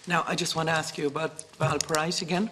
Now, I just want to ask you about Valproate again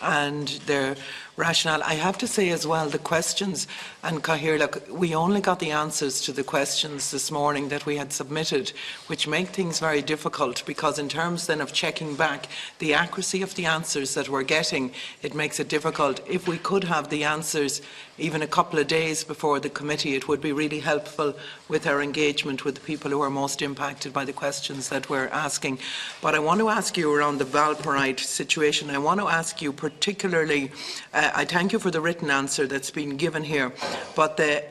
and their rationale. I have to say as well, the questions, and Cahir, look, we only got the answers to the questions this morning that we had submitted, which make things very difficult, because in terms then of checking back the accuracy of the answers that we're getting, it makes it difficult. If we could have the answers even a couple of days before the committee, it would be really helpful with our engagement with the people who are most impacted by the questions that we're asking. But I want to ask you around the Valproate situation. I want to ask you particularly, I thank you for the written answer that's been given here, but the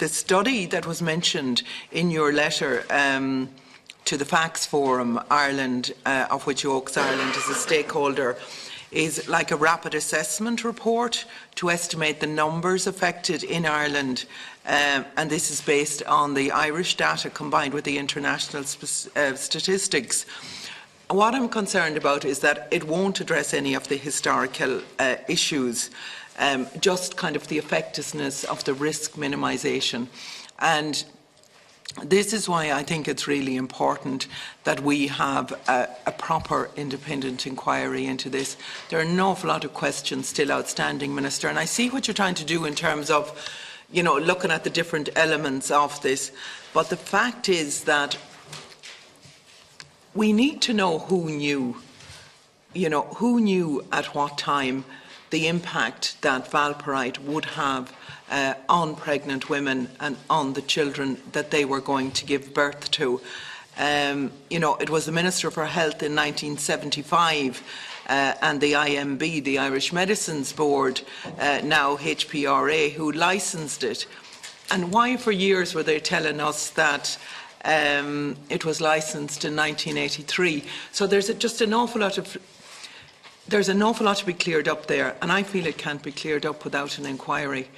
study that was mentioned in your letter to the Facts Forum Ireland, of which Oaks Ireland is a stakeholder, is like a rapid assessment report to estimate the numbers affected in Ireland, and this is based on the Irish data combined with the international statistics. What I'm concerned about is that it won't address any of the historical issues, just kind of the effectiveness of the risk minimisation. And this is why I think it's really important that we have a proper independent inquiry into this. There are an awful lot of questions still outstanding, Minister, and I see what you're trying to do in terms of, you know, looking at the different elements of this. But the fact is that we need to know who knew, who knew at what time the impact that Valproate would have on pregnant women and on the children that they were going to give birth to. It was the Minister for Health in 1975 and the IMB, the Irish Medicines Board, now HPRA, who licensed it. And why for years were they telling us that it was licensed in 1983? So there's just an awful lot of to be cleared up there, and I feel it can't be cleared up without an inquiry.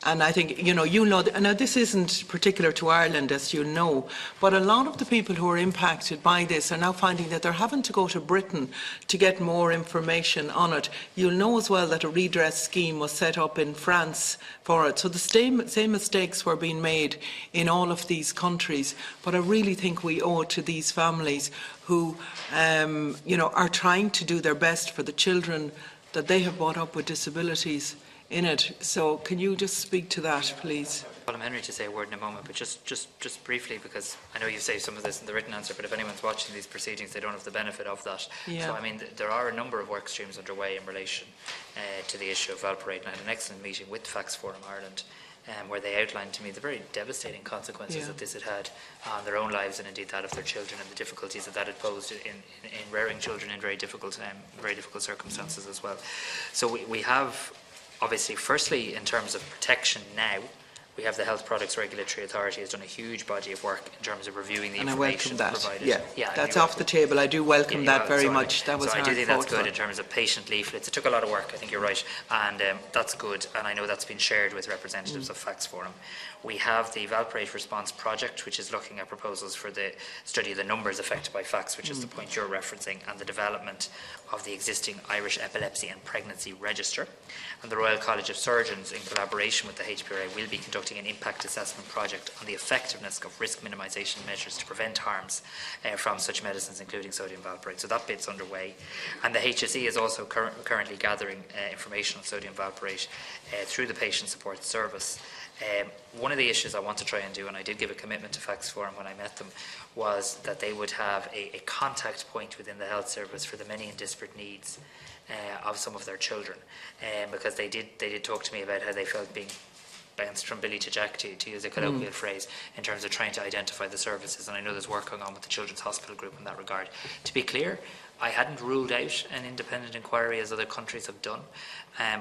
And I think, now this isn't particular to Ireland, as you know, but a lot of the people who are impacted by this are now finding that they're having to go to Britain to get more information on it. You'll know as well that a redress scheme was set up in France for it. So the same mistakes were being made in all of these countries. But I really think we owe it to these families who, are trying to do their best for the children that they have brought up with disabilities in it. So can you just speak to that, please? Well, I'm Henry to say a word in a moment, but just briefly, because I know you've saved some of this in the written answer, but if anyone's watching these proceedings, they don't have the benefit of that. Yeah. So, I mean, there are a number of work streams underway in relation to the issue of Valproate, and I had an excellent meeting with Facts Forum Ireland, where they outlined to me the very devastating consequences that this had on their own lives and indeed that of their children, and the difficulties that had posed in rearing children in very difficult circumstances as well. So we have, obviously, firstly, in terms of protection now, we have the Health Products Regulatory Authority has done a huge body of work in terms of reviewing the information provided. Yeah, that's off the table. I do welcome that very much. That was so I do think that's good in terms of patient leaflets. It took a lot of work, I think you're right, and that's good, and I know that's been shared with representatives of Facts Forum. We have the Valproate Response Project, which is looking at proposals for the study of the numbers affected by facts, which is the point you're referencing, and the development of the existing Irish Epilepsy and Pregnancy Register. And the Royal College of Surgeons, in collaboration with the HPRA, will be conducting an impact assessment project on the effectiveness of risk minimisation measures to prevent harms from such medicines, including sodium valproate. So that bit's underway. And the HSE is also currently gathering information on sodium valproate through the Patient Support Service. One of the issues I want to try and do, and I did give a commitment to Facts Forum when I met them, was that they would have a contact point within the health service for the many and disparate needs of some of their children, because they did talk to me about how they felt being bounced from Billy to Jack, to use a colloquial phrase, in terms of trying to identify the services. And I know there's work going on with the Children's Hospital Group in that regard. To be clear, I hadn't ruled out an independent inquiry as other countries have done,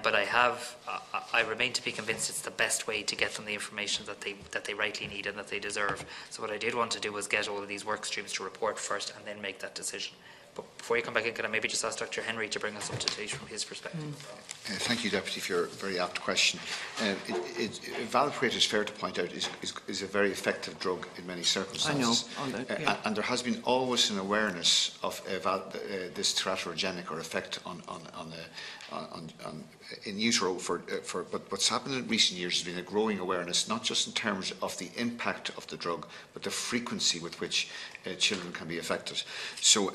but I remain to be convinced it's the best way to get them the information that they rightly need and that they deserve. So what I did want to do was get all of these work streams to report first and then make that decision. But before you come back in, can I maybe just ask Dr. Henry to bring us up to date from his perspective? Thank you, Deputy, for your very apt question. Valproate, is fair to point out, is a very effective drug in many circumstances. I know. Yeah. And there has been always an awareness of this teratogenic or effect in utero. But what's happened in recent years has been a growing awareness, not just in terms of the impact of the drug, but the frequency with which children can be affected. So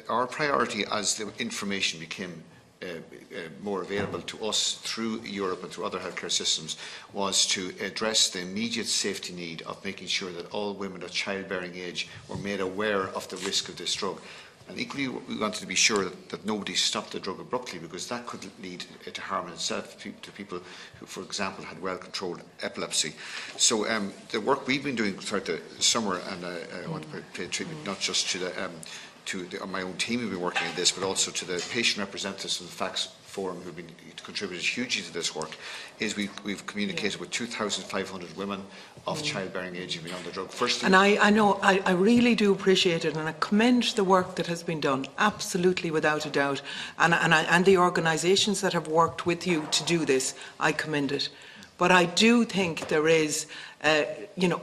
our priority as the information became more available to us through Europe and through other healthcare systems was to address the immediate safety need of making sure that all women of childbearing age were made aware of the risk of this drug. And equally, we wanted to be sure that nobody stopped the drug abruptly, because that could lead to harm in itself to people who, for example, had well-controlled epilepsy. So the work we've been doing throughout the summer, and I want to pay tribute not just to my own team who've been working on this, but also to the patient representatives from the FACTS Forum who've been contributed hugely to this work, is we've communicated with 2,500 women of childbearing age who've been on the drug. Firstly, and I know, I really do appreciate it, and I commend the work that has been done, absolutely, without a doubt. And the organisations that have worked with you to do this, I commend it. But I do think there is,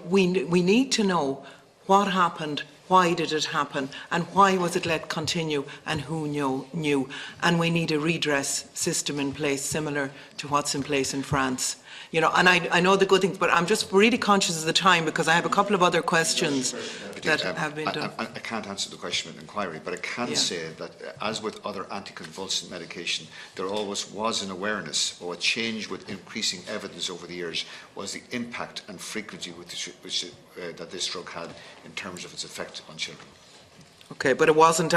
we need to know what happened, why did it happen, and why was it let continue, and who knew. And we need a redress system in place similar to what's in place in France. And I know the good things, but I'm just really conscious of the time, because I have a couple of other questions that have been done. I can't answer the question with inquiry, but I can say that, as with other anticonvulsant medication, there always was an awareness, or a change with increasing evidence over the years, was the impact and frequency that this drug had in terms of its effect on children. Okay, but there wasn't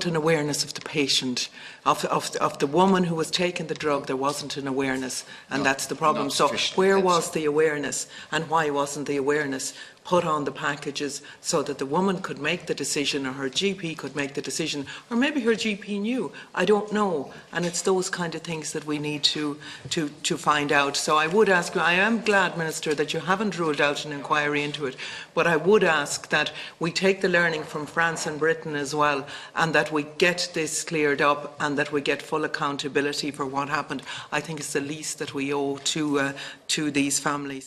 an awareness of the patient, of the woman who was taking the drug. There wasn't an awareness, and that's the problem. So where was the awareness, and why wasn't the awareness put on the packages so that the woman could make the decision, or her GP could make the decision, or maybe her GP knew? I don't know. And it's those kind of things that we need to find out. So I would ask you, I am glad, Minister, that you haven't ruled out an inquiry into it, but I would ask that we take the learning from France and Britain as well, and that we get this cleared up, and that we get full accountability for what happened. I think it's the least that we owe to these families.